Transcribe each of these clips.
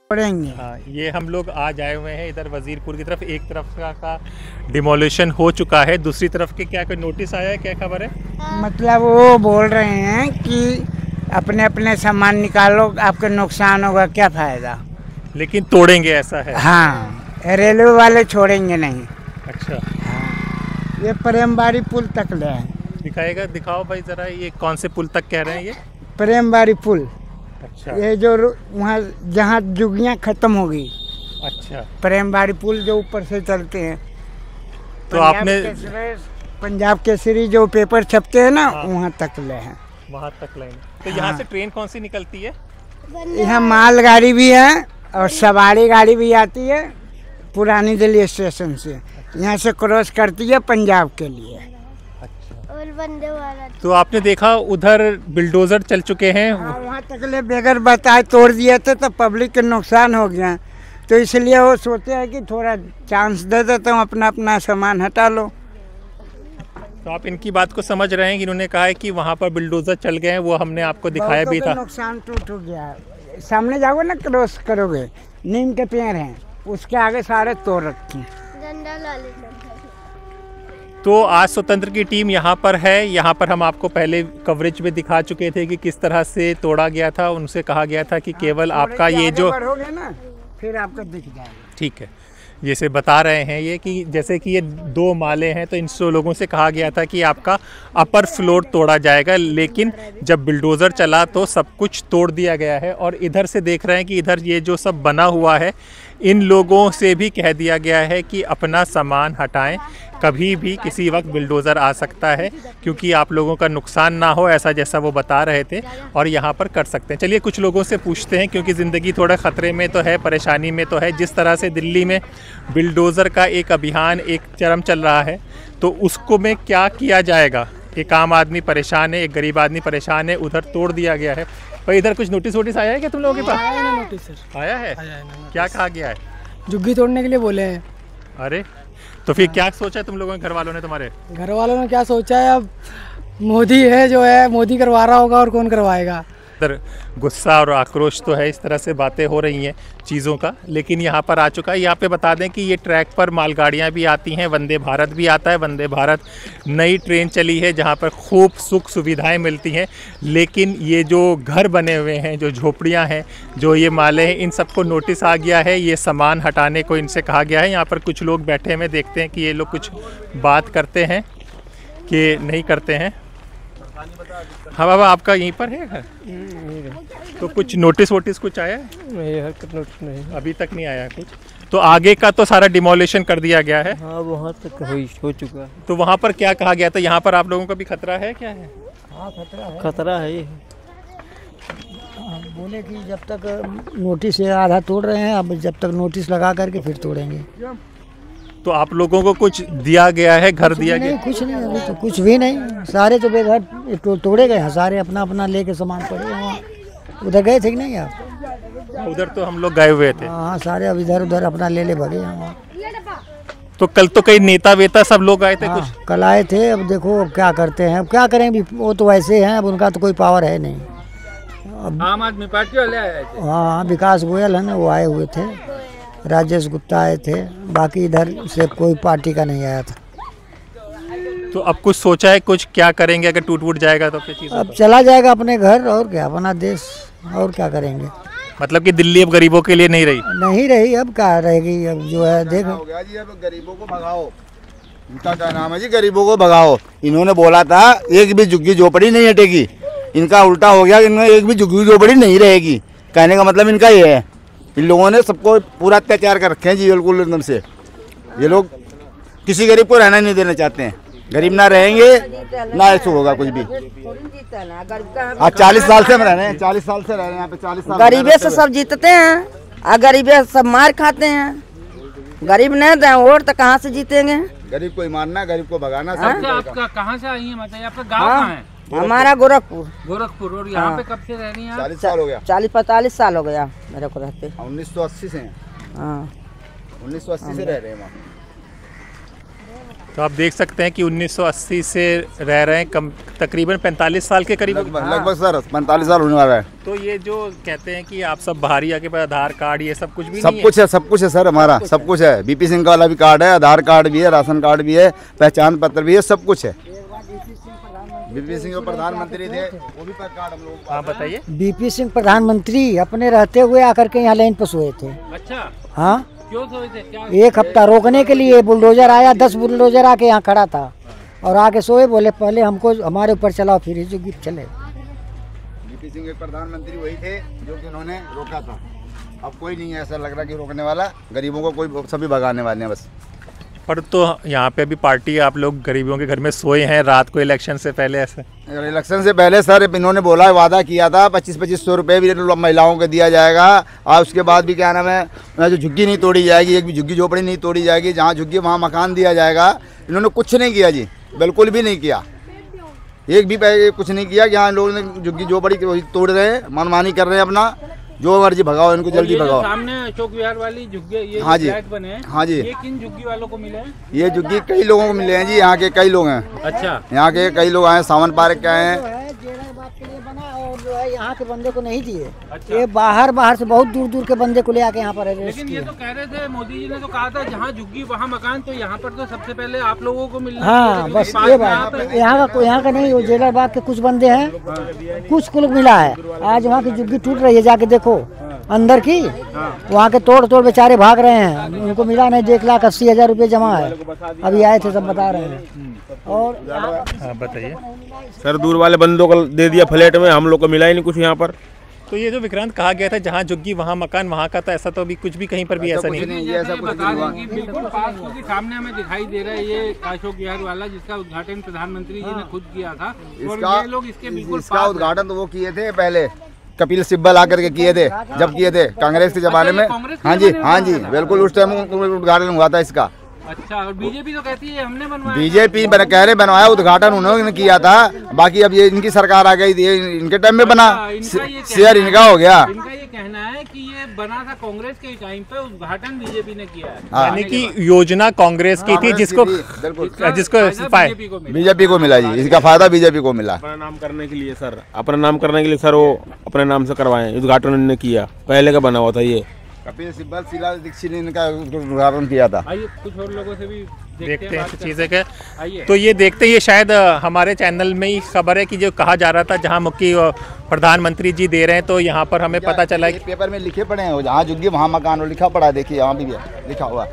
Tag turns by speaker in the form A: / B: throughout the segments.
A: हाँ, ये हम लोग आज आए हुए हैं इधर वजीरपुर की तरफ। एक तरफ का डिमोलिशन हो चुका है, दूसरी तरफ के क्या कोई नोटिस आया है, क्या खबर है?
B: मतलब वो बोल रहे हैं कि अपने अपने सामान निकालो, आपका नुकसान होगा, क्या फायदा।
A: लेकिन तोड़ेंगे ऐसा है?
B: हाँ, रेलवे वाले छोड़ेंगे नहीं।
A: अच्छा।
B: हाँ, ये प्रेमबाड़ी पुल तक ले है।
A: दिखाएगा, दिखाओ भाई जरा, ये कौन से पुल तक कह रहे हैं ये?
B: प्रेमबाड़ी पुल।
A: अच्छा।
B: ये जो वहाँ जहाँ जुगियाँ खत्म हो गई।
A: अच्छा।
B: प्रेमबाड़ी पुल जो ऊपर से चलते हैं,
A: तो आपने
B: पंजाब केसरी जो पेपर छपते हैं ना, वहाँ तक ले हैं।
A: वहाँ तक लाइन। तो यहाँ से ट्रेन कौन सी निकलती है?
B: यहाँ मालगाड़ी भी है और सवारी गाड़ी भी आती है पुरानी दिल्ली स्टेशन से। यहाँ से क्रॉस करती है पंजाब के लिए।
A: अच्छा।
C: और वंदे भारत।
A: तो आपने देखा उधर बिल्डोजर चल चुके हैं।
B: वहाँ तक ले बगैर बताए तोड़ दिए थे तो पब्लिक के नुकसान हो गया, तो इसलिए वो सोचे हैं कि थोड़ा चांस दे देता हूँ, अपना अपना सामान हटा लो।
A: तो आप इनकी बात को समझ रहे हैं कि इन्होंने कहा है कि वहाँ पर बिल्डोजर चल गए हैं, वो हमने आपको दिखाया भी था।
B: नुकसान टूट गया। सामने जाओगे ना, क्रॉस करोगे, नीम के पेड़ हैं, उसके आगे सारे तोड़ रखे हैं।
A: तो आज स्वतंत्र की टीम यहाँ पर है। यहाँ पर हम आपको पहले कवरेज में दिखा चुके थे कि किस तरह से तोड़ा गया था। उनसे कहा गया था कि केवल आपका ये जो
B: ना, फिर आपको दिख जाएगा।
A: ठीक है, जैसे बता रहे हैं ये कि जैसे कि ये 2 माले हैं, तो इन 100 लोगों से कहा गया था कि आपका अपर फ्लोर तोड़ा जाएगा, लेकिन जब बिल्डोज़र चला तो सब कुछ तोड़ दिया गया है। और इधर से देख रहे हैं कि इधर ये जो सब बना हुआ है, इन लोगों से भी कह दिया गया है कि अपना सामान हटाएं, कभी भी किसी वक्त बिल्डोज़र आ सकता है, क्योंकि आप लोगों का नुकसान ना हो, ऐसा जैसा वो बता रहे थे, और यहाँ पर कर सकते हैं। चलिए कुछ लोगों से पूछते हैं, क्योंकि ज़िंदगी थोड़ा ख़तरे में तो है, परेशानी में तो है। जिस तरह से दिल्ली में बिल्डोज़र का एक अभियान, एक चरम चल रहा है, तो उसको में क्या किया जाएगा? एक आम आदमी परेशान है, एक गरीब आदमी परेशान है, उधर तोड़ दिया गया है। भाई इधर कुछ नोटिस वोटिस आया है क्या तुम लोगों के पास?
D: आया ना नोटिस सर।
A: आया है? क्या कहा गया है?
D: जुग्गी तोड़ने के लिए बोले हैं।
A: अरे तो फिर क्या सोचा है तुम लोगों के घर वालों ने? तुम्हारे
D: घर वालों ने क्या सोचा है, अब मोदी है जो है, मोदी करवा रहा होगा, और कौन करवाएगा। इधर
A: गुस्सा और आक्रोश तो है, इस तरह से बातें हो रही हैं चीज़ों का, लेकिन यहाँ पर आ चुका है। यहाँ पे बता दें कि ये ट्रैक पर मालगाड़ियाँ भी आती हैं, वंदे भारत भी आता है। वंदे भारत नई ट्रेन चली है जहाँ पर खूब सुख सुविधाएं मिलती हैं, लेकिन ये जो घर बने हुए हैं, जो झोपड़ियाँ हैं, जो ये माले हैं, इन सबको नोटिस आ गया है, ये सामान हटाने को इनसे कहा गया है। यहाँ पर कुछ लोग बैठे हुए, देखते हैं कि ये लोग कुछ बात करते हैं कि नहीं करते हैं। हाँ बाबा, आपका यहीं पर है घर? तो कुछ नोटिस वोटिस कुछ आया है?
D: नोटिस नहीं,
A: अभी तक नहीं आया कुछ। तो आगे का तो सारा डिमोलिशन कर दिया गया है?
D: हाँ, वहाँ तक हो चुका है।
A: तो वहाँ पर क्या कहा गया था? यहाँ पर आप लोगों का भी खतरा है, क्या है?
B: हाँ,
D: खतरा है।
B: बोले कि जब तक नोटिस आधा तोड़ रहे हैं, अब जब तक नोटिस लगा करके फिर तोड़ेंगे।
A: तो आप लोगों को कुछ दिया गया है, घर दिया गया?
B: कुछ नहीं, अभी तो कुछ भी नहीं, सारे तो बेघर तोड़े गए हैं, सारे अपना अपना लेके सामान पड़े वहाँ। उधर गए थे कि नहीं आप?
A: उधर तो हम लोग गए हुए थे।
B: हाँ, सारे अब इधर उधर अपना ले भगे हैं।
A: तो कल तो कई नेता वेता सब लोग आए थे? कुछ
B: कल आए थे, अब देखो अब क्या करते हैं, अब क्या करेंगे, वो तो वैसे हैं, अब उनका तो कोई पावर है नहीं।
D: आम आदमी पार्टी वाले आए थे।
B: हाँ, विकास गोयल है ना, वो आए हुए थे, राजेश गुप्ता आए थे, बाकी इधर से कोई पार्टी का नहीं आया था।
A: तो अब कुछ सोचा है कुछ क्या करेंगे अगर टूट फूट जाएगा तो? क्या चीज़
B: अब चला जाएगा अपने घर, और क्या, अपना देश, और क्या करेंगे।
A: मतलब कि दिल्ली अब गरीबों के लिए नहीं रही?
B: नहीं रही, अब क्या रहेगी, अब जो है देखो।
E: हो गया जी, अब गरीबों को भगाओ, इनका क्या नाम है जी, गरीबों को भगाओ। इन्होंने बोला था एक भी झुग्गी झोपड़ी नहीं हटेगी, इनका उल्टा हो गया, इनमें एक भी झुग्गी झोपड़ी नहीं रहेगी। कहने का मतलब इनका ये है, इन लोगों ने सबको पूरा अत्याचार कर रखे हैं जी, बिल्कुल एकदम से। ये लोग किसी गरीब को रहना नहीं देना चाहते हैं, गरीब ना रहेंगे ना ऐसा होगा कुछ भी। आज 40 साल से हम रह रहे हैं, 40 साल से रह रहे हैं यहाँ पे, 40 साल।
F: गरीबे से सब जीतते हैं, और गरीबे सब मार खाते हैं। गरीब नहीं दें वोट तो कहाँ से जीतेंगे?
E: गरीब को मारना, गरीब को भगाना।
D: आपका कहाँ से आई है, मतलब आपका गाँव कहाँ है?
F: हमारा गोरखपुर।
D: गोरखपुर। और यहाँ पे कब से रह रही हैं?
E: 40 साल हो गया।
F: 40-45 साल हो गया मेरे को रहते।
E: 1980 से हैं।
F: हाँ,
E: 1980 से रह रहे हैं वहाँ।
A: तो आप देख सकते हैं कि 1980 से रह रहे हैं, कम तकरीबन 45 साल के करीब।
E: लगभग सर 45 साल होने वाला है।
A: तो ये जो कहते हैं कि आप सब बाहरी आके पास आधार कार्ड ये सब कुछ भी
E: सब
A: नहीं
E: कुछ है, सब कुछ है सर, हमारा सब कुछ है। बीपी सिंह का वाला भी कार्ड है, आधार कार्ड भी है, राशन कार्ड भी है, पहचान पत्र भी है, सब कुछ है। बीपी सिंह प्रधानमंत्री थे, वो भी कार्ड हम लोग।
A: हाँ बताइए।
C: बीपी सिंह प्रधानमंत्री अपने रहते हुए आकर के यहाँ लाइन पर सोए थे।
G: अच्छा,
C: हाँ,
G: क्यों सोए थे? क्या?
C: 1 हफ्ता रोकने के लिए बुलडोजर आया, 10 बुलडोजर आके यहाँ खड़ा था और आके सोए, बोले पहले हमको हमारे ऊपर चलाओ फिर ही जो गीत चले।
E: बीपी सिंह प्रधानमंत्री वही थे जो कि उन्होंने रोका था। अब कोई नहीं है ऐसा लग रहा कि रोकने वाला, गरीबों को कोई, सभी भगाने वाले हैं बस।
A: पर तो यहाँ पे अभी पार्टी आप लोग गरीबों के घर में सोए हैं रात को इलेक्शन से पहले ऐसे।
E: इलेक्शन से पहले सर इन्होंने बोला, वादा किया था 2500 रुपये भी महिलाओं को दिया जाएगा, और उसके बाद भी क्या नाम है, जो झुग्गी नहीं तोड़ी जाएगी, एक भी झुग्गी झोपड़ी नहीं तोड़ी जाएगी, जहाँ झुग्गी वहाँ मकान दिया जाएगा। इन्होंने कुछ नहीं किया जी, बिल्कुल भी नहीं किया, एक भी कुछ नहीं किया। यहाँ लोगों ने झुग्गी झोपड़ी तोड़ रहे हैं, मनमानी कर रहे हैं अपना, जो मर्जी भगाओ इनको, जल्दी भगाओ।
G: सामने अशोक विहार वाली झुग्गी, ये
E: हाँ जी,
G: फ्लैट बने हैं,
E: हाँ जी,
G: ये किन झुग्गी वालों को मिले हैं?
E: ये झुग्गी कई लोगों को मिले हैं जी, यहाँ के कई लोग हैं।
G: अच्छा,
E: यहाँ के कई लोग आए, सावन पार्क के आए हैं।
C: के लिए बना और जो है यहाँ के बंदे को नहीं दिए। अच्छा। ये बाहर से बहुत दूर दूर के बंदे को ले आके यहाँ पर अरेस्ट
G: लेकिन ये तो कह रहे थे, मोदी जी ने तो कहा था जहाँ झुग्गी वहाँ मकान, तो यहाँ पर तो सबसे पहले आप लोगों को मिलना।
C: हाँ, बस ये बात, यहाँ का नहीं, जेलर बाग के कुछ बंदे हैं, कुछ को मिला है। आज वहाँ की झुग्गी टूट रही है, जाके देखो अंदर की, वहाँ के तोड़ बेचारे भाग रहे हैं, उनको मिला नहीं। 1,80,000 रुपये जमा है, अभी आए थे सब बता रहे हैं। और
A: बताइए
H: सर, दूर वाले बंदों को दे दिया फ्लैट में, हम लोग को मिला ही नहीं कुछ यहाँ पर।
A: तो ये जो विक्रांत कहा गया था जहाँ झुग्गी वहाँ मकान वहाँ का, तो ऐसा तो अभी कुछ भी कहीं पर भी ऐसा नहीं है।
E: ये ऐसा कुछ
G: बता
E: नहीं हुआ।
G: दें कि बिल्कुल पास के सामने हमें दिखाई दे रहा है ये अशोक विहार वाला, जिसका उद्घाटन प्रधानमंत्री जी ने खुद किया था, और ये लोग इसके बिल्कुल
E: इसका उद्घाटन तो वो किए थे पहले, कपिल सिब्बल आकर के किए थे, जब किए थे कांग्रेस के जमाने में। हाँ जी, हाँ जी, बिल्कुल उस टाइम उद्घाटन हुआ था इसका।
G: अच्छा, और बीजेपी तो कहती है हमने बनवाया।
E: बीजेपी कह रहे बनवाया, उद्घाटन उन्होंने किया था, बाकी अब ये इनकी सरकार आ गई, ये इनके टाइम में बना, शेयर इनका हो गया।
G: इनका ये कहना है कि ये बना था कांग्रेस के टाइम पे, उद्घाटन बीजेपी ने किया है।
A: यानी कि योजना कांग्रेस की थी, जिसको
E: बीजेपी को मिला जी, इसका फायदा बीजेपी को मिला।
H: अपना नाम करने के लिए सर, अपना नाम करने के लिए सर, वो अपने नाम से करवाए, उद्घाटन उन्होंने किया, पहले का बना हुआ था ये।
E: कपिल सिब्बल, शीला दीक्षित ने इनका उद्घाटन किया था।
G: आइए कुछ और लोगों से भी
A: देखते हैं चीज़ें के। तो ये देखते ये शायद हमारे चैनल में ही खबर है कि जो कहा जा रहा था जहाँ मुख्य प्रधानमंत्री जी दे रहे हैं, तो यहाँ पर हमें पता चला है
E: पेपर में लिखे पड़े हैं, जहाँ झुग्गी वहाँ मकान हो, लिखा पड़ा है, देखिए यहाँ भी लिखा हुआ,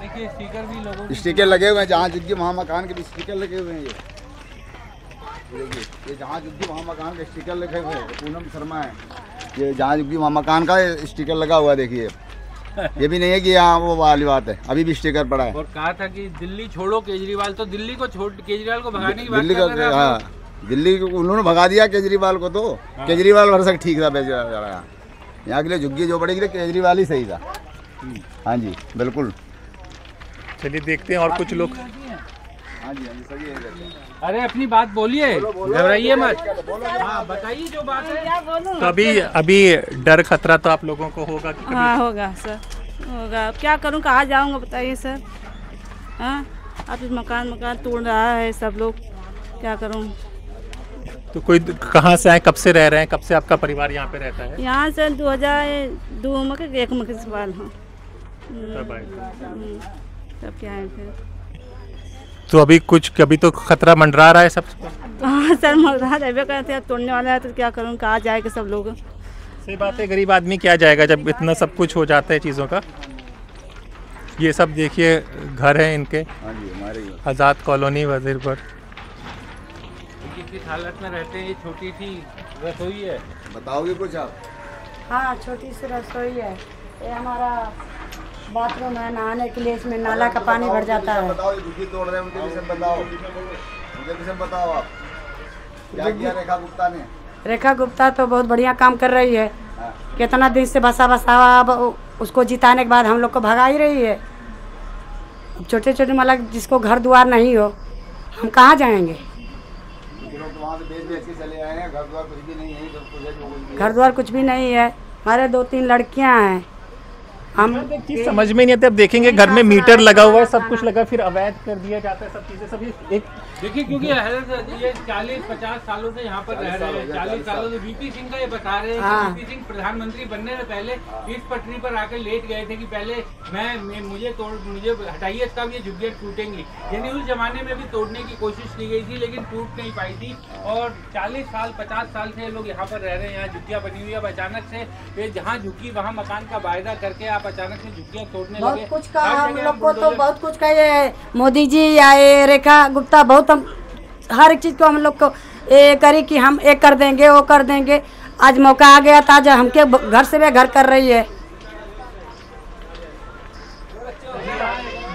G: देखिए स्टिकर भी लोगों,
E: स्टिकर लगे हुए हैं, जहाँ झुग्गी वहाँ मकान के भी स्टिकर लगे हुए हैं। ये देखिए, ये जहाँ झुग्गी वहाँ मकान के स्टिकर लगे हुए हैं, पूनम शर्मा है, ये जहाँ झुग्गी वहाँ मकान का स्टिकर लगा हुआ है, देखिए। ये भी नहीं है कि यहाँ वो वाली बात है, अभी भी स्टिकर पड़ा है।
G: और कहा था कि दिल्ली छोड़ो केजरीवाल, तो दिल्ली को छोड़, केजरीवाल को भगाने की बात
E: दिल्ली
G: कर रहे हैं।
E: हाँ, दिल्ली को उन्होंने भगा दिया केजरीवाल को, तो केजरीवाल वर्षक ठीक था बेचारा, यहाँ के लिए झुग्गी झोपड़ी के लिए केजरीवाल ही सही था। हाँ जी, बिल्कुल।
A: चलिए देखते हैं और कुछ लोग।
E: हाँ जी, सही है।
G: अरे अपनी बात बोलिए, घबराइए मत। हाँ बताइए जो बात है।
A: तो अभी डर खतरा तो आप लोगों को होगा कि
I: हाँ होगा सर, होगा। अब क्या करूँ, कहाँ जाऊँगा बताइए सर। हाँ, अब इस मकान तोड़ रहा है सब लोग, क्या करूँ।
A: तो कोई कहाँ से आए, कब से रह रहे हैं, कब से आपका परिवार यहाँ पे रहता है?
I: यहाँ से 2002 में 1 महीने से बाद। हाँ तब क्या है फिर।
A: तो अभी तो खतरा मंडरा रहा है सब।
I: हाँ सर, मंडरा रहबे करते हैं, तोड़ने वाला है, तो क्या करूँ, कहाँ जाएगा सब लोग।
A: सही बात है, गरीब आदमी क्या जाएगा जब इतना सब कुछ हो जाता है चीज़ों का। ये सब देखिए घर है इनके, आज़ाद कॉलोनी वजीरपुर।
G: किस हालत में रहते हैं? ये छोटी सी रसोई है,
E: बताओगे कुछ आप?
J: हाँ, छोटी सी रसोई है, ये हमारा बाथरूम है, नहाने के लिए इसमें नाला का पानी भर जाता है।
E: बताओ, झुग्गी तोड़ रहे हैं, उनके विषय बताओ, उनके विषय बताओ आप, क्या किया रेखा गुप्ता ने?
J: रेखा गुप्ता तो बहुत बढ़िया काम कर रही है, कितना दिन से बसावा उसको जिताने के बाद हम लोग को भगा ही रही है। छोटे छोटे मतलब जिसको घर द्वार नहीं हो, हम कहाँ जाएंगे। घर द्वार कुछ भी नहीं है, हमारे 2-3 लड़कियां हैं, हम
A: चीज समझ में नहीं आती। अब देखेंगे घर में मीटर लगा हुआ है, सब कुछ लगा, फिर अवैध कर दिया जाता है सब चीजें। सब एक
G: देखिए, क्योंकि ये 40-50 सालों से यहाँ पर रह रहे हैं, 40 सालों से। वीपी सिंह का ये बता रहे हैं कि वीपी सिंह प्रधानमंत्री बनने से पहले इस पटरी पर आकर लेट गए थे कि पहले मुझे हटाइए, तब ये झुग्गियाँ टूटेंगी। यानी उस जमाने में भी तोड़ने की कोशिश की गई थी, लेकिन टूट नहीं पाई थी। और 40 साल 50 साल से लोग यहाँ पर रह रहे हैं, यहाँ झुग्गियाँ बनी हुई है। अब अचानक से ये जहाँ झुग्गी वहाँ मकान का वायदा करके आप अचानक से झुग्गियाँ तोड़ने लगे।
J: बहुत कुछ कहा हम लोग को, तो बहुत कुछ कहे मोदी जी आए, रेखा गुप्ता, बहुत हम हर एक चीज को हम लोग को ये करी कि हम एक कर देंगे, वो कर देंगे। आज मौका आ गया था, आज हमके घर से भी घर कर रही है।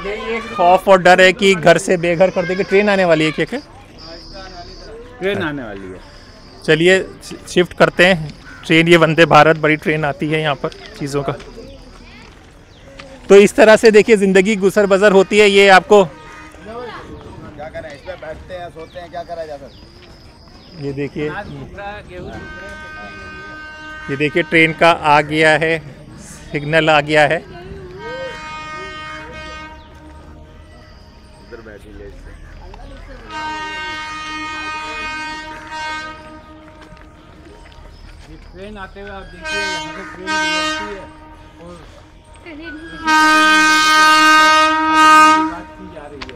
A: ये खौफ और डर है कि घर से बेघर कर देंगे। ट्रेन आने वाली है क्या?
G: ट्रेन आने वाली है।
A: चलिए शिफ्ट करते हैं। ट्रेन, ये वंदे भारत बड़ी ट्रेन आती है यहाँ पर चीज़ों का। तो इस तरह से देखिए ज़िंदगी गुजर बसर होती है। ये आपको
E: क्या करें, इस पे बैठते हैं, सोते हैं, क्या करा जा सकता।
A: ये देखिए ट्रेन का आ गया है, सिग्नल आ गया है।
E: इधर बैठी ले
G: ट्रेन आते हुए आप देखिए, यहाँ से ट्रेन गुजरती है और बात की जा रही है।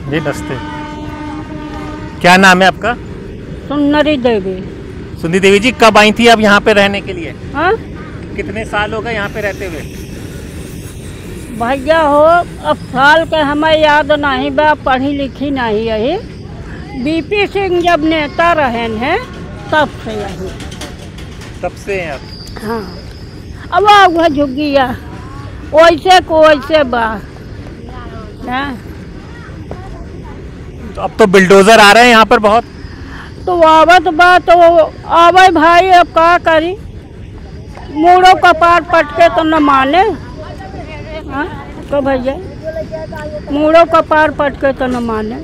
A: जी नमस्ते, क्या नाम है आपका?
K: सुंदरी देवी।
A: सुंदरी देवी जी, कब आई थी आप यहाँ पे रहने के लिए?
K: हाँ?
A: कितने साल हो गए यहाँ पे रहते हुए?
K: भैया हो, अब साल के हमें याद नहीं बा, पढ़ी लिखी नहीं यही। बीपी सिंह जब नेता रहे हैं तब से यही।
A: तब से हैं आप?
K: हाँ। अब वह झुग्गिया वैसे को वैसे बा।
A: तो अब तो बिल्डोजर आ रहे हैं यहाँ पर बहुत।
K: तो आवत बा तो आवे भाई, अब क्या करी, मूड़ों का पार पटके तो न माने। हाँ तो भैया मूड़ों का पार पटके तो न माने।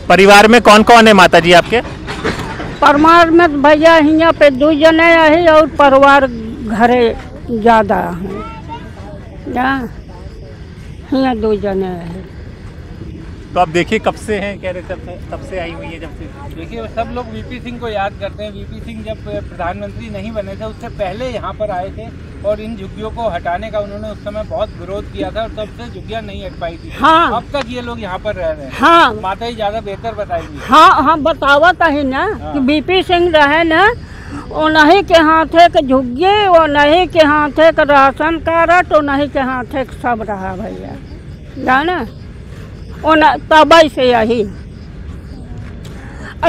A: परिवार में कौन कौन है माता जी आपके?
K: परिवार में भैया यहाँ पे 2 जने है और परिवार घरे ज़्यादा है। यहाँ 2 जने है।
A: तो आप देखिए कब से हैं, कह रहे थे तब से आई हुई है जब से।
G: देखिए सब लोग वीपी सिंह को याद करते हैं। वीपी सिंह जब प्रधानमंत्री नहीं बने थे उससे पहले यहाँ पर आए थे और इन झुग्गियों को हटाने का उन्होंने उस समय बहुत विरोध किया था और तब से झुग्गियाँ नहीं हट पाई थी।
K: हाँ।
G: अब तक ये लोग यहाँ पर रह रहे हैं।
K: हाँ।
G: माता जी ज़्यादा बेहतर बताएंगी।
K: हाँ बतावत है ना। हाँ। कि बीपी सिंह रहे ना, उन्हीं के हाथे के झुग्गी, उन्हीं के हाथे का राशन कार्ड, उन्हीं के हाथे सब रहा भैया, जाना तबई से यही।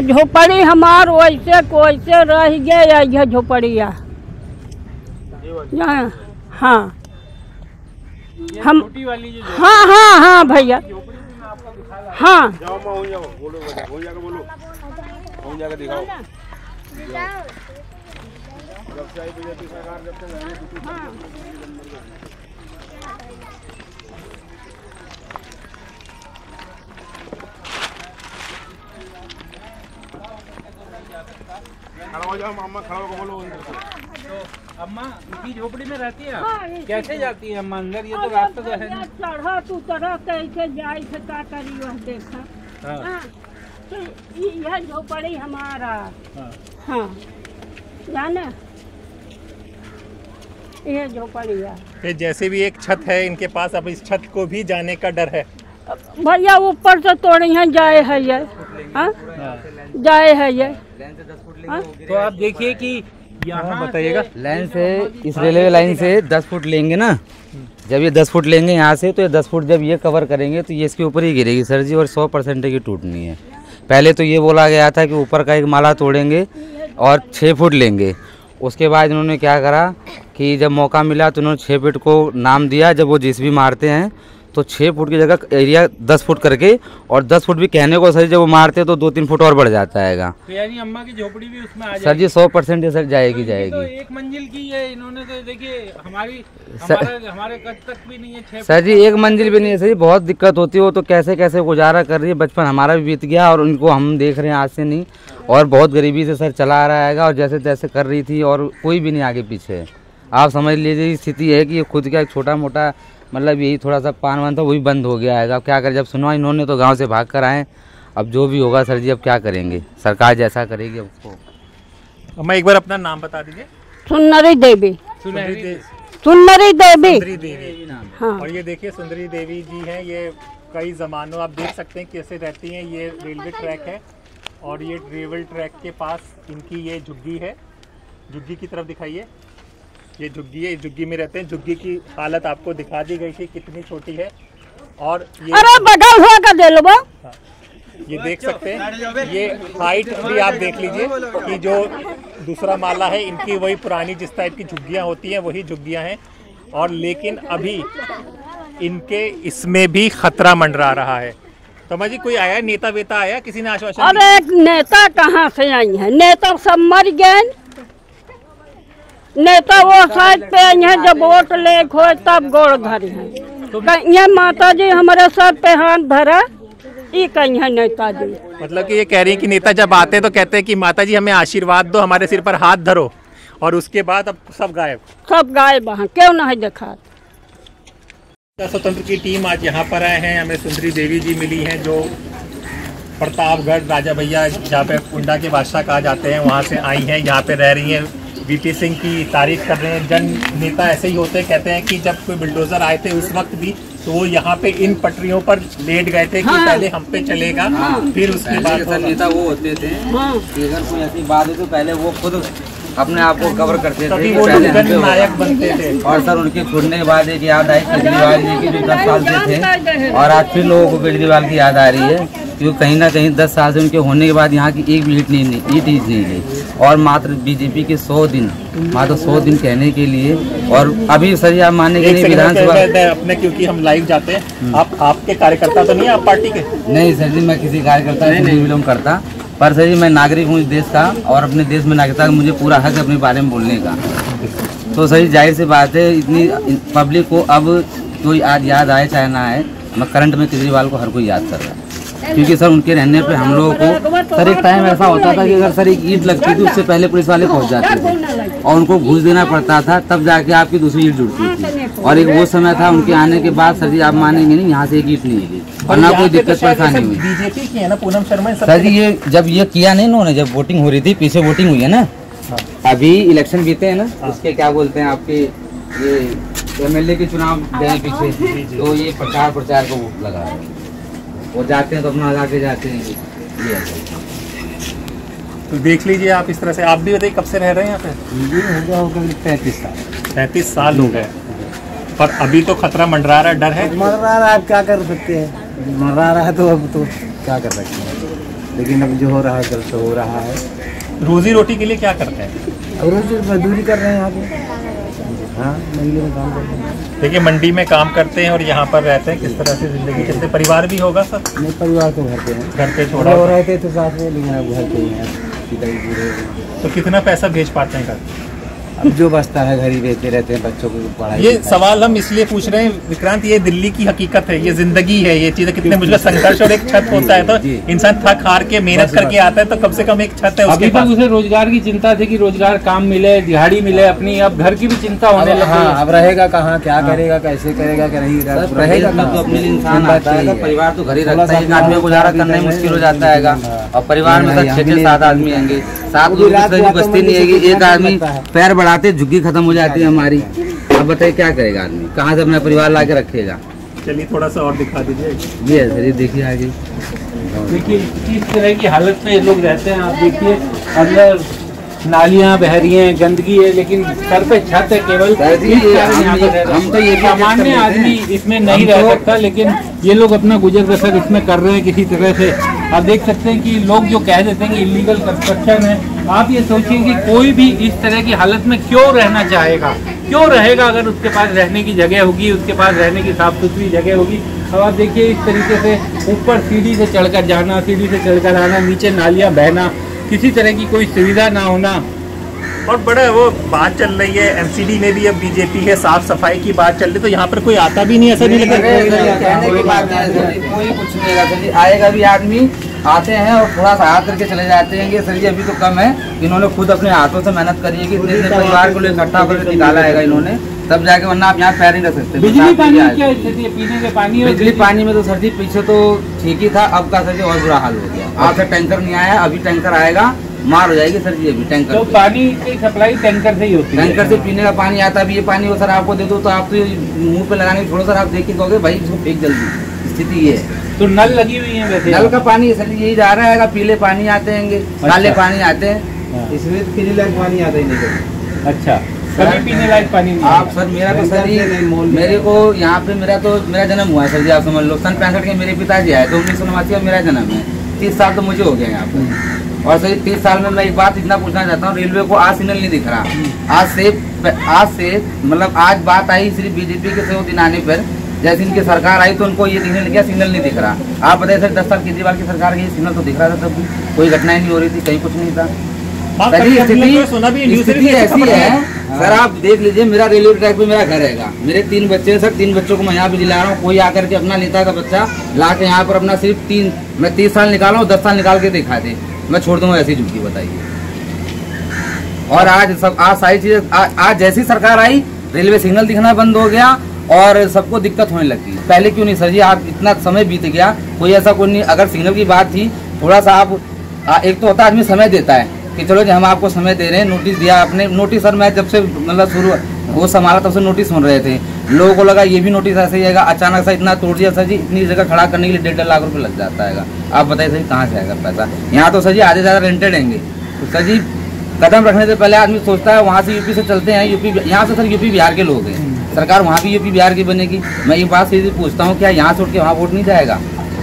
K: झोपड़ी हमार वैसे को वैसे रह गए, यह झोपड़िया। हाँ हम हाँ भैया हाँ।
G: खड़ा हो जाओ अम्मा, खड़ा होकर बोलो। तो अम्मा इसी झोपड़ी में रहती है? हाँ, कैसे जाती है अम्मा अंदर? ये तो रास्ता तो है नहीं।
K: चढ़ा तू तरह कैसे जाए से का करी वह देखा। हाँ। तो यह झोपड़ी हमारा। हाँ जाना ये झोपड़ी है।
A: जैसे भी एक छत है इनके पास, अब इस छत को भी जाने का डर है
K: भैया। ऊपर से तोड़ी है जाए है ये। हाँ जाए है ये।
G: तो आप देखिए कि यहाँ
A: बताइएगा,
L: लाइन से, इस रेलवे लाइन से 10 फुट लेंगे ना। जब ये 10 फुट लेंगे यहाँ से, तो ये 10 फुट जब ये कवर करेंगे तो ये इसके ऊपर ही गिरेगी सर जी, और 100% की टूटनी है। पहले तो ये बोला गया था कि ऊपर का एक माला तोड़ेंगे और 6 फुट लेंगे। उसके बाद इन्होंने क्या करा कि जब मौका मिला तो उन्होंने 6 फुट को नाम दिया। जब वो जेसीबी मारते हैं तो 6 फुट की जगह एरिया 10 फुट करके, और 10 फुट भी कहने को सर जब वो मारते हैं तो 2-3 फुट और बढ़ जाता है।
G: तो यानी अम्मा की झोपड़ी भी उसमें आ जाएगी?
L: सर जी 100% सर जाएगी जाएगी।
G: तो 1 मंजिल की है, इन्होंने तो देखिए हमारे कद तक भी नहीं है।
L: सर जी 1 मंजिल भी नहीं है सर जी, बहुत दिक्कत होती है। वो तो कैसे कैसे गुजारा कर रही है। बचपन हमारा भी बीत गया और उनको हम देख रहे हैं आज से नहीं, और बहुत गरीबी से सर चला आ रहा है और जैसे तैसे कर रही थी और कोई भी नहीं आगे पीछे। आप समझ लीजिए स्थिति है कि खुद का एक छोटा मोटा मतलब यही थोड़ा सा पान वान था वो भी बंद हो गया है। अब क्या करें, जब सुनवा इन्होंने तो गांव से भाग कर आए। अब जो भी होगा सर जी अब क्या करेंगे, सरकार जैसा करेगी उसको।
A: मैं एक बार अपना नाम बता दीजिए।
K: सुंदरी देवी।
A: सुंदरी देवी।
K: हाँ।
A: और ये देखिए सुंदरी देवी जी हैं, ये कई ज़मानों आप देख सकते हैं कैसे रहती हैं। ये रेलवे ट्रैक है और ये रेलवे ट्रैक के पास इनकी ये झुग्गी है। झुग्गी की तरफ दिखाइए, ये झुग्गी है, इस झुग्गी में रहते हैं। झुग्गी की हालत आपको दिखा दी गई थी कितनी छोटी है। और ये
K: अरे बगल हुआ का दे लो बा।
A: ये देख सकते हैं, ये हाइट भी आप देख लीजिए कि जो दूसरा माला है इनकी वही पुरानी जिस टाइप की झुग्गियाँ होती हैं वही झुग्गियाँ हैं। और लेकिन अभी इनके इसमें भी खतरा मंडरा रहा है। तो जी कोई आया, नेता वेता आया, किसी ने आश्वासन?
K: अरे नेता कहाँ से आई है, नेता सब मर गए। नेता वो साइड पे आई है जब वोट ले हो तब गोड़ धरी है। तो ये माता जी हमारे सर पे हाथ धरा, ये कहीं है नेताजी।
A: मतलब कि ये कह रही है कि नेता जब आते हैं तो कहते हैं कि माता जी हमें आशीर्वाद दो, हमारे सिर पर हाथ धरो, और उसके बाद अब सब गायब।
K: सब गायब वहाँ क्यों नहीं देखा।
A: स्वतंत्र की टीम आज यहाँ पर आए हैं। हमें सुंदरी देवी जी मिली हैं जो प्रतापगढ़ राजा भैया जहाँ पे कुंडा के बादशाह कहा जाते हैं वहाँ से आई हैं, यहाँ पे रह रही हैं। वीपी सिंह की तारीफ कर रहे हैं। जन नेता ऐसे ही होते, कहते हैं कि जब कोई बुलडोजर आए थे उस वक्त भी तो वो यहाँ पे इन पटरियों पर लेट गए थे कि पहले हम पे चलेगा, फिर उसके बाद
L: नेता वो होते थे कि अगर कोई ऐसी बात हो तो पहले वो खुद अपने आप को कवर करते थे,
A: वो नायक बनते थे।
L: और सर उनके छूटने के बाद एक याद आई केजरीवाल जी की जो 10 साल से थे, और आज फिर लोगों को केजरीवाल की याद आ रही है क्योंकि कहीं ना कहीं 10 साल से उनके होने के बाद यहाँ की एक भी ईट नहीं गई। और मात्र बीजेपी के 100 दिन, मात्र 100 दिन कहने के लिए। और अभी सर आप मानने के लिए विधानसभा
A: अपने, क्योंकि हम लाइव जाते हैं, आप आपके कार्यकर्ता तो नहीं, आप पार्टी के?
L: नहीं सर जी, मैं किसी कार्यकर्ता नहीं बिलोंग करता, पर सर जी मैं नागरिक हूँ इस देश का, और अपने देश में नागरिकता का मुझे पूरा हक है अपने बारे में बोलने का। तो सही जाहिर सी बात है इतनी पब्लिक को अब कोई आज याद आए चाहे ना आए, मैं करंट में केजरीवाल को हर कोई याद कर रहा है। क्योंकि सर उनके रहने पे हम लोगों को सर एक टाइम ऐसा होता था कि अगर सर एक ईंट लगती थी उससे पहले पुलिस वाले पहुंच जाते थे और उनको घूस देना पड़ता था, तब जाके आपकी दूसरी ईंट जुड़ती थी। और एक वो समय था उनके आने के बाद सर जी आप मानेंगे नहीं, यहाँ से एक ईंट नहीं गई और ना कोई दिक्कत परेशानी हुई।
A: बीजेपी की है ना पूनम शर्मा
L: सर जी, ये जब ये किया नहीं इन्होंने, जब वोटिंग हो रही थी, पीछे वोटिंग हुई है ना, अभी इलेक्शन बीते हैं ना, उसके क्या बोलते हैं आपके ये MLA के चुनाव गए पीछे, तो ये प्रचार को वोट लगा रहे हैं। वो जाते हैं तो अपना लगा के जाते हैं। ये
A: तो देख लीजिए आप इस तरह से। आप भी बताइए कब से रह रहे हैं यहाँ पे?
L: हो गया 35 साल।
A: 35 साल हो गए, पर अभी तो खतरा मंडरा रहा है, डर है?
C: मंडरा रहा है, क्या कर सकते हैं, मंडरा रहा है तो अब तो क्या कर सकते हैं, लेकिन अब जो हो रहा है गलत हो रहा है।
A: रोजी रोटी के लिए क्या करते हैं?
C: रोजी मजदूरी कर रहे हैं यहाँ पे। हाँ, मंडी में काम करते हैं।
A: देखिए मंडी में काम करते हैं और यहाँ पर रहते हैं, किस तरह से जिंदगी चलते? परिवार भी होगा सर?
C: नहीं, परिवार तो घर पे है,
A: घर पे छोड़ा
C: हो रहे थे तो साथ में, लेकिन अब घर पे ही है।
A: तो कितना पैसा भेज पाते हैं घर?
C: अब जो बचता है घर ही भेजते रहते हैं बच्चों को पढ़ाई।
A: ये सवाल हम इसलिए पूछ रहे हैं विक्रांत, ये दिल्ली की हकीकत है, ये जिंदगी है, ये चीजें कितने मुश्किल संघर्ष और एक छत होता है, तो इंसान थक हार के मेहनत करके आता है, तो कम से कम एक छत है उसके पास।
G: उसे रोजगार की चिंता थी कि रोजगार काम मिले, दिहाड़ी मिले अपनी, अब घर की भी चिंता होने लगी।
C: अब रहेगा कहाँ, क्या करेगा, कैसे करेगा, क्या नहीं रहेगा,
L: तो अपने लिए इंसान आता है, परिवार तो घर ही रखता है, एक आदमी को गुजारा करना ही मुश्किल हो जाता है। और परिवार में 6-7 आदमी आएंगे, 7 लोग बस्ती नहीं आएगी, एक आदमी पैर बढ़ाते झुग्गी खत्म हो जाती है हमारी। अब बताइए क्या करेगा आदमी, कहाँ से अपना परिवार ला के रखेगा?
A: चलिए थोड़ा सा और दिखा दीजिए।
L: ये सर देखिए आगे,
G: देखिए किस तरह की हालत में ये लोग रहते हैं। आप देखिए अंदर नालियाँ बह रही हैं, गंदगी है, लेकिन सर पे छत है केवल। हम तो ये सामान्य आदमी इसमें नहीं रह सकता, लेकिन ये लोग अपना गुजर बसर इसमें कर रहे हैं किसी तरह से। आप देख सकते हैं कि लोग जो कह देते हैं कि इलीगल कंस्ट्रक्शन है, आप ये सोचिए कि कोई भी इस तरह की हालत में क्यों रहना चाहेगा, क्यों रहेगा अगर उसके पास रहने की जगह होगी, उसके पास रहने की साफ सुथरी जगह होगी। अब आप देखिए इस तरीके से ऊपर सीढ़ी से चढ़कर जाना, सीढ़ी से चढ़कर आना, नीचे नालियाँ बहना, किसी तरह की कोई सुविधा ना होना।
A: और बड़ा वो बात चल रही है एमसीडी में भी, अब बीजेपी है, साफ सफाई की बात चल रही, तो यहाँ पर कोई आता भी नहीं, ऐसा नहीं लगता?
L: कोई कुछ नहीं लगा, आएगा भी आदमी, आते हैं और थोड़ा सा हाथ करके चले जाते हैं। सर जी अभी तो कम है, इन्होंने खुद अपने हाथों से मेहनत करी है कि इतने परिवार को इकट्ठा करके निकाला है इन्होंने, तब जाके, वरना आप यहाँ पैर नहीं रख सकते।
G: बिजली पानी क्या स्थिति है? पीने के पानी,
L: बिजली पानी में तो सर जी पीछे तो ठीक ही था, अब का सर जी और बुरा हाल हो गया। आज से टैंकर नहीं आया, अभी टैंकर आएगा, मार हो जाएगी सर जी अभी टैंकर।
G: तो पानी की सप्लाई टैंकर से ही होती है?
L: टैंकर से पीने का पानी आता भी, ये पानी वो सर आपको दे दो तो आप तो मुंह पे लगाने छोड़ो सर, आप देख के कहोगे भाई इसको फेंक जल्दी, स्थिति ये है।
G: तो नल लगी हुई है वैसे?
L: नल का पानी सर यही जा रहा है, पीले पानी आते हैं, काले पानी आते हैं, इसमें पीने लायक पानी आता ही नहीं।
G: अच्छा, कभी पीने लायक पानी नहीं?
L: आप सर मेरा तो सर मेरे को यहाँ पे मेरा जन्म हुआ है सर जी, आप समझ लो। सन 65 के मेरे पिताजी आए तो 1989 में मेरा जन्म है, 30 साल तो मुझे हो गए यहाँ पर। और सर 30 साल में मैं एक बात इतना पूछना चाहता हूँ, रेलवे को आज सिग्नल नहीं दिख रहा। आज से मतलब आज बात आई सिर्फ बीजेपी के 100 दिन आने पर, जैसे इनकी सरकार आई तो उनको ये दिखने लग गया सिग्नल नहीं दिख रहा। आप बताइए सर 10 साल केजरीवाल की सरकार गई, सिग्नल तो दिख रहा था, तब भी कोई घटनाएं नहीं हो रही थी, कहीं कुछ नहीं था। स्थिति ऐसी है सर, आप देख लीजिए, मेरा रेलवे ट्रैक पे मेरा घर रहेगा, मेरे 3 बच्चे हैं सर, 3 बच्चों को मैं यहाँ भी दिला रहा हूँ। कोई आकर के अपना नेता का बच्चा ला के यहाँ पर अपना सिर्फ मैं 30 साल निकाला हूँ, 10 साल निकाल के दिखा दे, मैं छोड़ दूंगा ऐसी झुग्गी, बताइए। और आज सारी चीजें, आज जैसी सरकार आई रेलवे सिग्नल दिखना बंद हो गया और सबको दिक्कत होने लगी। पहले क्यों नहीं सर जी? आप इतना समय बीत गया, कोई ऐसा कोई नहीं। अगर सिग्नल की बात थी, थोड़ा सा आप एक तो होता आदमी समय देता है कि चलो जी हम आपको समय दे रहे हैं, नोटिस दिया आपने। नोटिस सर मैं जब से मतलब शुरू वो संभाला तब से नोटिस सुन रहे थे, लोगों को लगा ये भी नोटिस ऐसे ही आएगा, अचानक से इतना तोड़ दिया सर जी। इतनी जगह खड़ा करने के लिए 1.5 लाख रुपए लग जाता है। आप बताइए सर कहाँ से आएगा पैसा? यहाँ तो सर जी आधे ज़्यादा रेंटेड रहेंगे, तो सर जी कदम रखने से पहले आदमी सोचता है वहाँ से यूपी से चलते हैं, यूपी यहाँ से सर यूपी बिहार के लोग हैं, सरकार वहाँ भी यूपी बिहार की बनेगी। मैं ये बात सीधी पूछता हूँ, क्या यहाँ से उठ के वहाँ वोट नहीं जाएगा?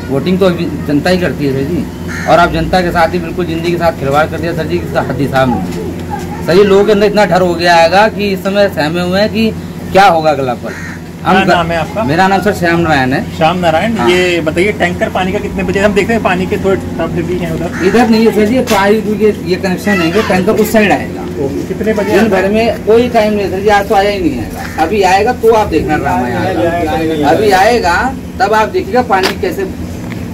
L: वोटिंग तो जनता ही करती है सर जी, और आप जनता के साथ ही बिल्कुल जिंदगी के साथ खिलवाड़ कर दिया सर जी, इसका हद हिसाब नहीं। सर जी लोगों के अंदर इतना डर हो गया है कि इस समय सहमे हुए हैं कि क्या होगा अगला पल।
A: क्या नाम है आपका?
L: मेरा नाम सर श्याम नारायण है।
A: श्याम नारायण।
L: हाँ।
A: ये बताइए टैंकर पानी का कितने बजे? हम देख रहे हैं पानी के थोड़े शब्द भी हैं उधर।
L: इधर नहीं है सर जी, पानी के ये कनेक्शन नहीं है, टैंकर उस साइड आएगा।
A: कितने बजे?
L: दिन भर में कोई टाइम नहीं सर जी, आज तो आया ही नहीं आएगा, अभी आएगा तो आप देखना ड्रामा, अभी आएगा तब आप देखिएगा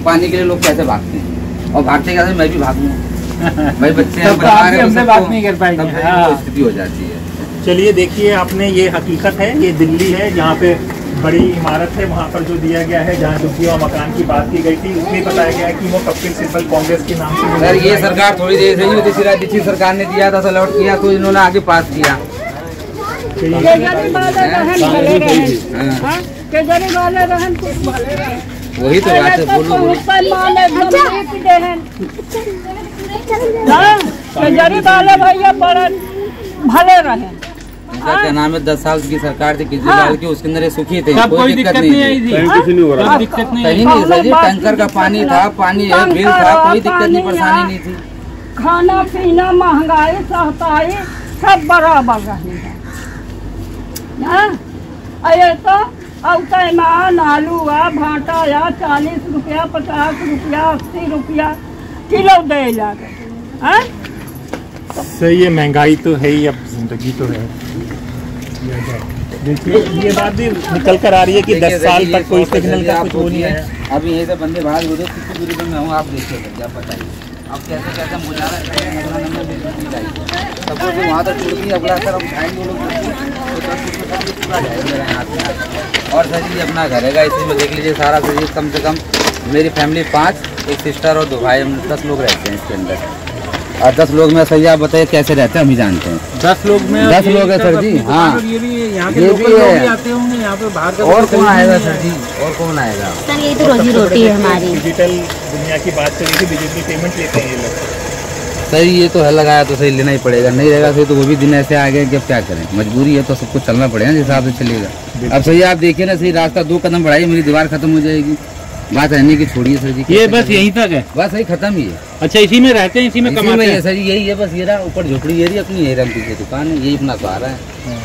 L: पानी के लिए लोग कैसे भागते हैं, और भागते कैसे मैं भी भागूंगा भाई, बच्चे
G: हमसे बात नहीं कर पाएंगे,
L: स्थिति हो जाती है।
A: चलिए देखिए आपने, ये हकीकत है, ये दिल्ली है, यहाँ पे बड़ी इमारत है, वहाँ पर जो दिया गया है, जहाँ झुग्गी और मकान की बात की गई थी, उसमें बताया गया है कि वो कपिल सिब्बल कांग्रेस के नाम से।
L: सर ये सरकार थोड़ी देर से ही दूसरी सरकार ने दिया था, अलॉट किया तो इन्होंने आगे पास किया। वही तो बात है, बोलो
K: भैया बड़े भले रहे।
L: क्या नाम है, 10 साल की सरकार थी केजरीवाल की, उसके अंदर सुखी थे,
G: कोई दिक्कत नहीं आई थी,
L: कहीं नहीं सर जी। टैंकर का पानी था, पानी है, बिल था, कोई दिक्कत नहीं, परेशानी नहीं थी।
K: खाना पीना महंगाई सहताई सब बराबर रही है। तो औतमान आलू भाटा 40 रुपया 50 रुपया 80 रुपया किलो दे जाते।
A: सही है, महंगाई तो है ही, अब जिंदगी तो है। देखिए ये बात भी निकल कर आ रही है कि 10 साल तक कोई सिग्नल का कुछ वो नहीं है।
L: अभी यही से बंदे बाहर हो रहे, कितनी दूरी पर मैं हूँ आप देखिए, क्या बताइए अब कैसे कैसे मुजारा सबको तो वहाँ तक छुड़ती अगला सर उठाएंगे वो लोग पूरा जाएगा यहाँ से। और सर जी अपना घर है, इसी में देख लीजिए सारा सर जी, कम से कम मेरी फैमिली 5, एक सिस्टर और 2 भाई, हम 10 लोग रहते हैं इसके अंदर। और 10 लोग में सही आप बताइए कैसे रहते हैं, हम ही जानते हैं।
G: 10 लोग में
L: 10 लोग है सर जी। हाँ
G: ये भी यहाँ के लोग भी आते होंगे यहाँ पे बाहर।
L: और कौन आएगा सर जी, और कौन आएगा
M: सर? यही तो रोजी रोटी है हमारी।
A: डिजिटल दुनिया की बात चली थी, डिजिटल पेमेंट लेते हैं ये लोग।
L: सही ये तो है, लगाया तो सही लेना ही पड़ेगा, नहीं रहेगा सही तो वो भी दिन ऐसे आ गए कि अब क्या करें, मजबूरी है तो सब कुछ चलना पड़ेगा जिस हिसाब से चलेगा। अब सही आप देखिए ना, सही रास्ता 2 कदम बढ़ाइए मेरी दीवार खत्म हो जाएगी, बात रहने की छोड़िए सर जी।
G: ये बस यहीं तक है?
L: बस यही खत्म ही है।
G: अच्छा, इसी में रहते हैं, इसी में कमाते हैं?
L: सर जी यही है बस। ये रहा ऊपर झोपड़ी, ये रही अपनी, ये पीछे दुकान है, यही अपना सहारा है।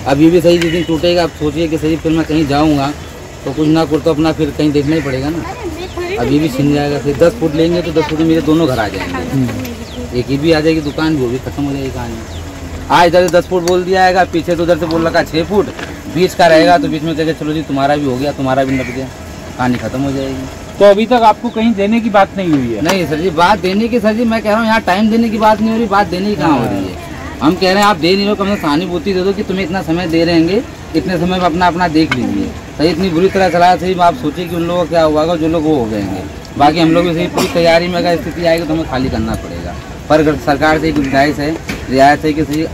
L: अब ये भी सही जिस दिन टूटेगा, आप सोचिए कि सही फिर मैं कहीं जाऊँगा तो कुछ ना कुछ तो अपना फिर कहीं देखना ही पड़ेगा ना। अब ये भी छिन जाएगा, फिर 10 फुट लेंगे तो 10 फुट में मेरे दोनों घर आ जाएंगे। एक ही भी आ जाएगी दुकान, वो भी खत्म हो जाएगी कहानी। आज इधर से 10 फुट बोल दिया है, पीछे तो उधर से बोल रखा 6 फुट, बीच का रहेगा तो बीच में कहेगा चलो जी तुम्हारा भी हो गया, तुम्हारा भी नप गया, कहानी खत्म हो जाएगी।
G: तो अभी तक आपको कहीं देने की बात नहीं हुई है?
L: नहीं सर जी, बात देने की सर जी मैं कह रहा हूँ, यहाँ टाइम देने की बात नहीं हो रही, बात देने की कहाँ हो रही है। हम कह रहे हैं आप दे नहीं हो, कम से कम सहानुभूति दे दो कि तुम्हें इतना समय दे रहेंगे, इतने समय में अपना देख लीजिए। सही इतनी बुरी तरह चला सही, आप सोचिए कि उन लोगों को क्या हुआ, जो लोग वो हो जाएंगे। बाकी हम लोग भी सही पूरी तैयारी में अगर स्थिति आएगी तो हमें खाली करना पड़ेगा। पर सरकार से एक गुंजाइश है, रियायत है कि सही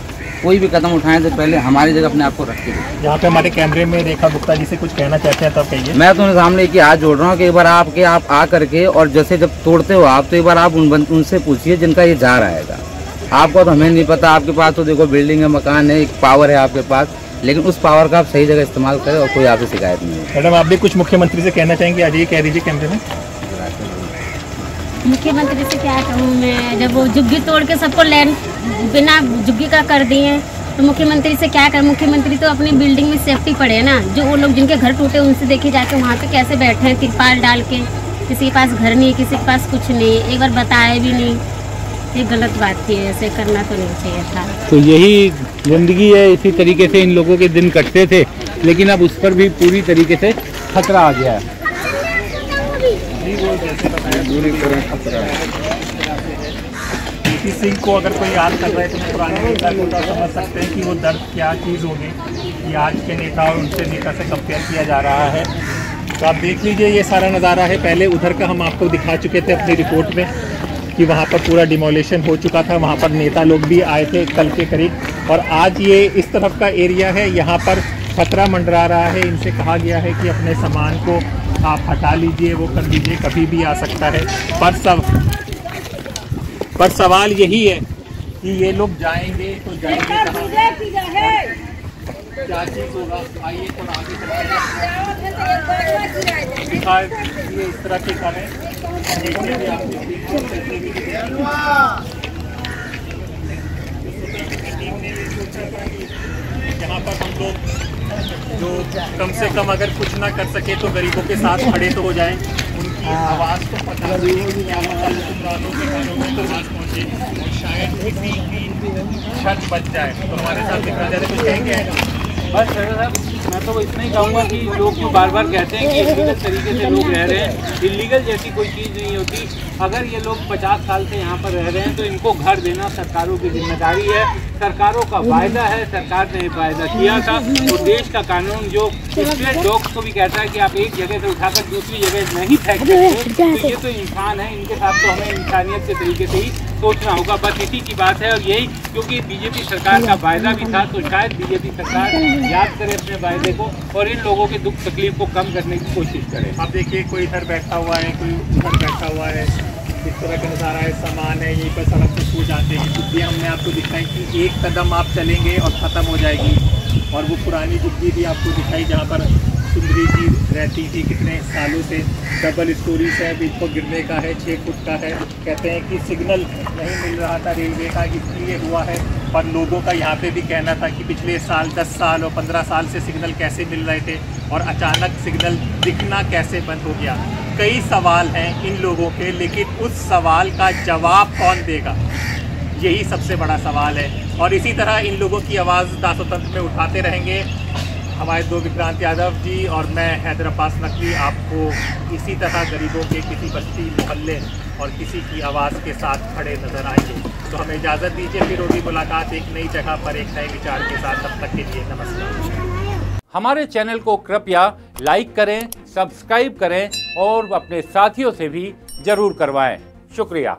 L: कोई भी कदम उठाएं तो पहले हमारी जगह अपने आप को रख के दें।
A: यहाँ पे हमारे कैमरे में रेखा गुप्ता जी से कुछ कहना चाहते हैं तो आप कहिए।
L: मैं तो उनके सामने की हाथ जोड़ रहा हूँ कि एक बार आप आ करके और जैसे जब तोड़ते हो आप तो एक बार आप उनसे पूछिए जिनका ये जा रहेगा। आपको तो हमें नहीं पता, आपके पास तो देखो बिल्डिंग है, मकान है, एक पावर है आपके पास, लेकिन उस पावर का आप सही जगह इस्तेमाल करें और कोई आपसे शिकायत नहीं है।
A: मैडम आप भी कुछ मुख्यमंत्री से कहना चाहेंगे? आज ये कह दीजिए कैमरे में।
M: मुख्यमंत्री से क्या कहूँ मैं, जब वो झुग्गी तोड़ के सबको लैंड बिना झुग्गी का कर दिए तो मुख्यमंत्री से क्या कर। मुख्यमंत्री तो अपनी बिल्डिंग में सेफ्टी पड़े ना, जो वो लोग जिनके घर टूटे उनसे देखिए जाके वहाँ पे कैसे बैठे हैं तिरपाल डाल के, किसी के पास घर नहीं, किसी के पास कुछ नहीं, एक बार बताया भी नहीं। ये गलत बात थी, ऐसे करना तो नहीं चाहिए था।
G: तो यही जिंदगी है, इसी तरीके से इन लोगों के दिन कटते थे, लेकिन अब उस पर भी पूरी तरीके से खतरा आ गया है।
A: वीपी सिंह को अगर कोई याद कर रहा है तो पुराने नेता को तो समझ सकते हैं कि वो दर्द क्या चीज़ होगी कि आज के नेता और उनसे नेता से कंपेयर किया जा रहा है। तो आप देख लीजिए ये सारा नज़ारा है। पहले उधर का हम आपको दिखा चुके थे अपनी रिपोर्ट में कि वहाँ पर पूरा डिमोलिशन हो चुका था, वहाँ पर नेता लोग भी आए थे कल के करीब, और आज ये इस तरफ का एरिया है, यहाँ पर खतरा मंडरा रहा है। इनसे कहा गया है कि अपने सामान को आप हटा लीजिए, वो कर लीजिए, कभी भी आ सकता है। पर सवाल यही है कि ये लोग जाएंगे तो जाएंगे कहाँ, क्या चीज़ होगा। आइए थोड़ा आगे चलते ये इस तरह के करें, यहाँ पर हम लोग जो कम से कम अगर कुछ ना कर सके तो गरीबों के साथ खड़े तो हो जाएं, उनकी आवाज़ को पता हुक्मरानों के घरों में तो आवाज़ पहुँचे और शायद किसी की छत बच जाए। तो हमारे साथ दिखा जाए कुछ कहेंगे?
G: बस सर मैं तो इतना ही कहूँगा कि लोग जो बार बार कहते हैं कि इलीगल तरीके से लोग रह रहे हैं, इलीगल जैसी कोई चीज़ नहीं होती। अगर ये लोग 50 साल से यहाँ पर रह रहे हैं तो इनको घर देना सरकारों की जिम्मेदारी है, सरकारों का वायदा है। सरकार ने वायदा किया था तो देश का कानून जो स्ट्रीट डॉग्स को भी कहता है कि आप एक जगह से उठाकर दूसरी जगह नहीं फेंक सकते, तो ये तो इंसान है, इनके साथ तो हमें इंसानियत के तरीके से ही सोचना होगा। बस इसी की बात है। और यही क्योंकि बीजेपी सरकार का वायदा भी था तो शायद बीजेपी सरकार याद करे अपने वायदे को और इन लोगों के दुख तकलीफ को कम करने की कोशिश करे।
A: आप देखिए कोई इधर बैठा हुआ है, कोई उधर बैठा हुआ है, इस तरह का नज़ारा है। सामान है यहीं पर सड़क पे सो जाते हैं। झुग्गी हमने आपको दिखाई कि एक कदम आप चलेंगे और ख़त्म हो जाएगी। और वो पुरानी झुग्गी भी आपको दिखाई जहाँ पर सुंदरी जी रहती थी कितने सालों से। डबल स्टोरी है, बीच को गिरने का है, 6 फुट का है। कहते हैं कि सिग्नल नहीं मिल रहा था रेलवे का, इसलिए हुआ है। पर लोगों का यहाँ पे भी कहना था कि पिछले साल 10 साल और 15 साल से सिग्नल कैसे मिल रहे थे और अचानक सिग्नल दिखना कैसे बंद हो गया। कई सवाल हैं इन लोगों के, लेकिन उस सवाल का जवाब कौन देगा, यही सबसे बड़ा सवाल है। और इसी तरह इन लोगों की आवाज़ दासोतंत्र में उठाते रहेंगे हमारे 2 विक्रांत यादव जी और मैं हैदर अब्बास नकवी। आपको इसी तरह गरीबों के किसी बस्ती मोहल्ले और किसी की आवाज़ के साथ खड़े नजर आएंगे। तो हमें इजाज़त दीजिए, फिर होगी मुलाकात एक नई जगह पर एक नए विचार के साथ। तब तक के लिए नमस्कार।
G: हमारे चैनल को कृपया लाइक करें, सब्सक्राइब करें और अपने साथियों से भी जरूर करवाएं। शुक्रिया।